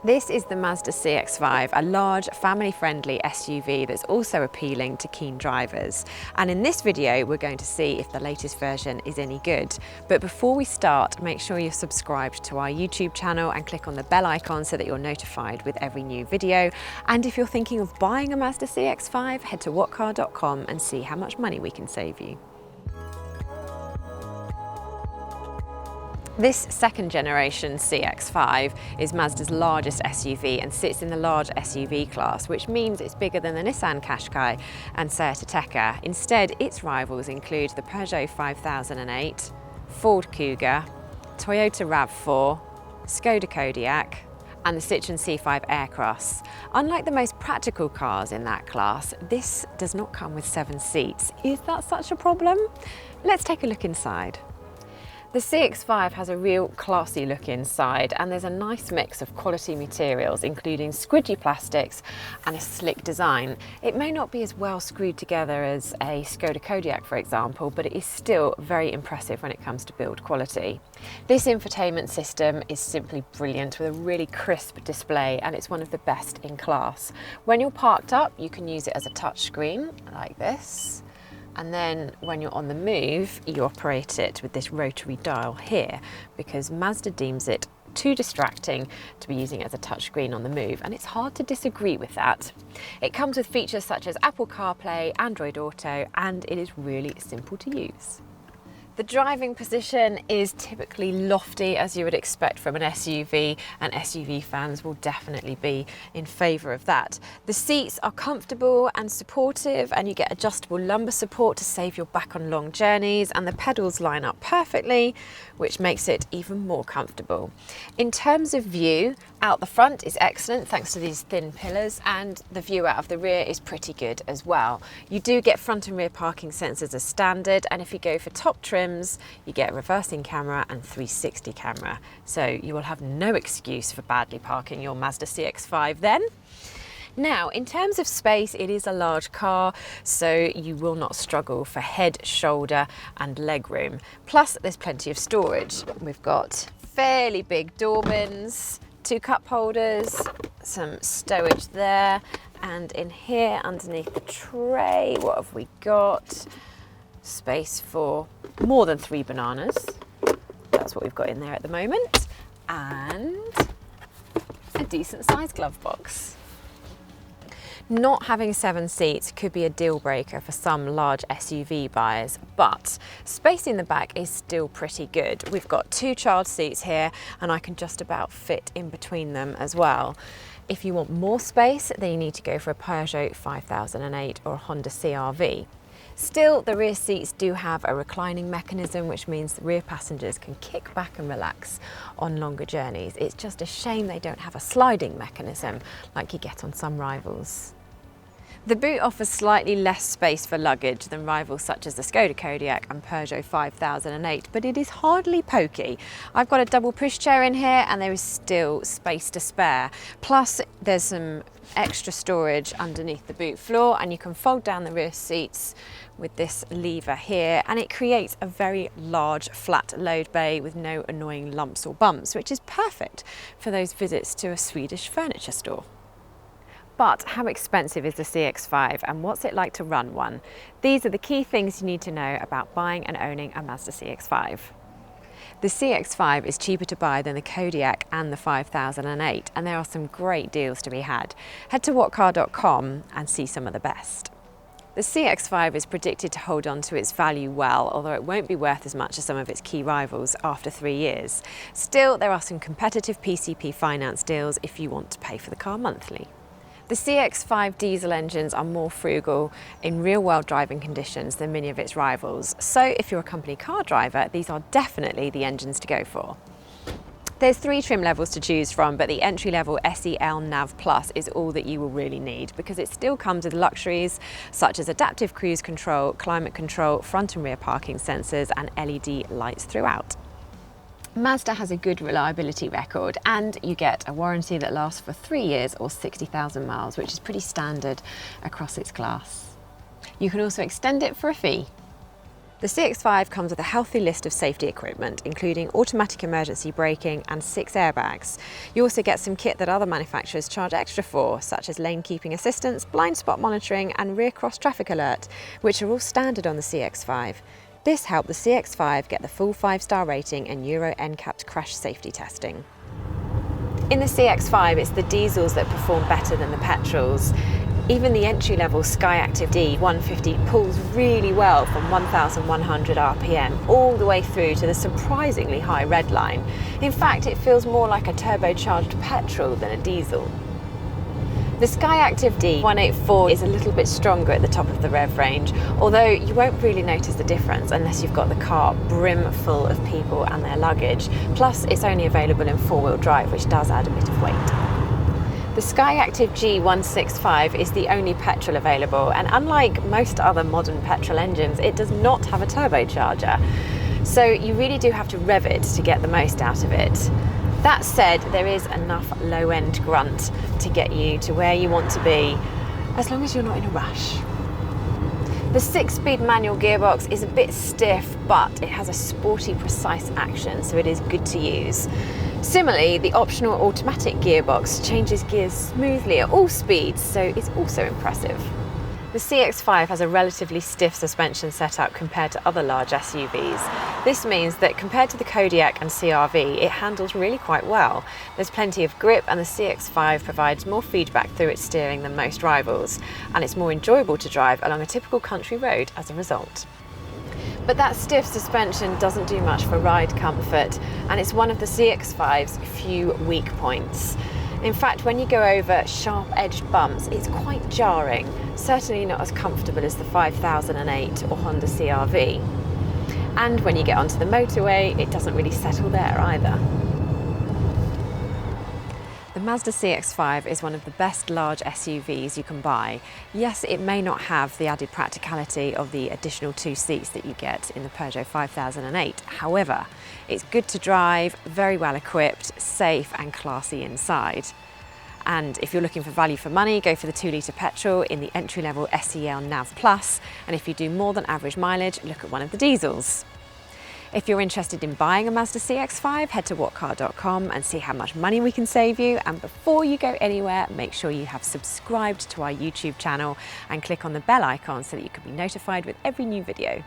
This is the Mazda CX-5, a large family-friendly SUV that's also appealing to keen drivers. And in this video, we're going to see if the latest version is any good. But before we start, make sure you're subscribed to our YouTube channel and click on the bell icon so that you're notified with every new video. And if you're thinking of buying a Mazda CX-5, head to whatcar.com and see how much money we can save you. This second generation CX-5 is Mazda's largest SUV and sits in the large SUV class, which means it's bigger than the Nissan Qashqai and Seat Ateca. Instead, its rivals include the Peugeot 5008, Ford Kuga, Toyota RAV4, Skoda Kodiaq, and the Citroen C5 Aircross. Unlike the most practical cars in that class, this does not come with 7 seats. Is that such a problem? Let's take a look inside. The CX-5 has a real classy look inside, and there's a nice mix of quality materials, including squidgy plastics and a slick design. It may not be as well screwed together as a Skoda Kodiaq, for example, but it is still very impressive when it comes to build quality. This infotainment system is simply brilliant with a really crisp display, and it's one of the best in class. When you're parked up, you can use it as a touchscreen like this. And then when you're on the move, you operate it with this rotary dial here, because Mazda deems it too distracting to be using it as a touchscreen on the move, and it's hard to disagree with that. It comes with features such as Apple CarPlay, Android Auto, and it is really simple to use. The driving position is typically lofty, as you would expect from an SUV, and SUV fans will definitely be in favour of that. The seats are comfortable and supportive, and you get adjustable lumbar support to save your back on long journeys, and the pedals line up perfectly, which makes it even more comfortable. In terms of view, out the front is excellent thanks to these thin pillars, and the view out of the rear is pretty good as well. You do get front and rear parking sensors as standard, and if you go for top trim, you get a reversing camera and 360 camera, so you will have no excuse for badly parking your Mazda CX-5 then. Now, in terms of space, it is a large car, so you will not struggle for head, shoulder and leg room. Plus, there's plenty of storage. We've got fairly big door bins, 2 cup holders, some stowage there, and in here underneath the tray, what have we got? Space for more than 3 bananas. That's what we've got in there at the moment. And a decent sized glove box. Not having 7 seats could be a deal breaker for some large SUV buyers, but space in the back is still pretty good. We've got 2 child seats here, and I can just about fit in between them as well. If you want more space, then you need to go for a Peugeot 5008 or a Honda CR-V. Still, the rear seats do have a reclining mechanism, which means the rear passengers can kick back and relax on longer journeys. It's just a shame they don't have a sliding mechanism like you get on some rivals. The boot offers slightly less space for luggage than rivals such as the Skoda Kodiaq and Peugeot 5008, but it is hardly pokey. I've got a double pushchair in here, and there is still space to spare. Plus, there's some extra storage underneath the boot floor, and you can fold down the rear seats with this lever here, and it creates a very large flat load bay with no annoying lumps or bumps, which is perfect for those visits to a Swedish furniture store. But how expensive is the CX-5, and what's it like to run one? These are the key things you need to know about buying and owning a Mazda CX-5. The CX-5 is cheaper to buy than the Kodiaq and the 5008, and there are some great deals to be had. Head to whatcar.com and see some of the best. The CX-5 is predicted to hold on to its value well, although it won't be worth as much as some of its key rivals after 3 years. Still, there are some competitive PCP finance deals if you want to pay for the car monthly. The CX-5 diesel engines are more frugal in real-world driving conditions than many of its rivals, so if you're a company car driver, these are definitely the engines to go for. There's 3 trim levels to choose from, but the entry-level SEL Nav Plus is all that you will really need, because it still comes with luxuries such as adaptive cruise control, climate control, front and rear parking sensors, and LED lights throughout. Mazda has a good reliability record, and you get a warranty that lasts for 3 years or 60,000 miles, which is pretty standard across its class. You can also extend it for a fee. The CX-5 comes with a healthy list of safety equipment, including automatic emergency braking and 6 airbags. You also get some kit that other manufacturers charge extra for, such as lane keeping assistance, blind spot monitoring and rear cross traffic alert, which are all standard on the CX-5. This helped the CX-5 get the full 5-star rating in Euro NCAP's crash safety testing. In the CX-5, it's the diesels that perform better than the petrols. Even the entry-level Skyactiv D 150 pulls really well from 1,100 RPM all the way through to the surprisingly high red line. In fact, it feels more like a turbocharged petrol than a diesel. The Skyactiv D 184 is a little bit stronger at the top of the rev range, although you won't really notice the difference unless you've got the car brim full of people and their luggage. Plus, it's only available in 4-wheel drive, which does add a bit of weight. The Skyactiv G165 is the only petrol available, and unlike most other modern petrol engines, it does not have a turbocharger. So you really do have to rev it to get the most out of it. That said, there is enough low-end grunt to get you to where you want to be, as long as you're not in a rush. The 6-speed manual gearbox is a bit stiff, but it has a sporty, precise action, so it is good to use. Similarly, the optional automatic gearbox changes gears smoothly at all speeds, so it's also impressive. The CX-5 has a relatively stiff suspension setup compared to other large SUVs. This means that compared to the Kodiaq and CR-V, it handles really quite well. There's plenty of grip, and the CX-5 provides more feedback through its steering than most rivals, and it's more enjoyable to drive along a typical country road as a result. But that stiff suspension doesn't do much for ride comfort, and it's one of the CX-5's few weak points. In fact, when you go over sharp-edged bumps, it's quite jarring, certainly not as comfortable as the 5008 or Honda CR-V. And when you get onto the motorway, it doesn't really settle there either. The Mazda CX-5 is one of the best large SUVs you can buy. Yes, it may not have the added practicality of the additional 2 seats that you get in the Peugeot 5008. However, it's good to drive, very well equipped, safe and classy inside. And if you're looking for value for money, go for the 2-litre petrol in the entry-level SEL Nav Plus. And if you do more than average mileage, look at one of the diesels. If you're interested in buying a Mazda CX-5, head to whatcar.com and see how much money we can save you. And before you go anywhere, make sure you have subscribed to our YouTube channel and click on the bell icon so that you can be notified with every new video.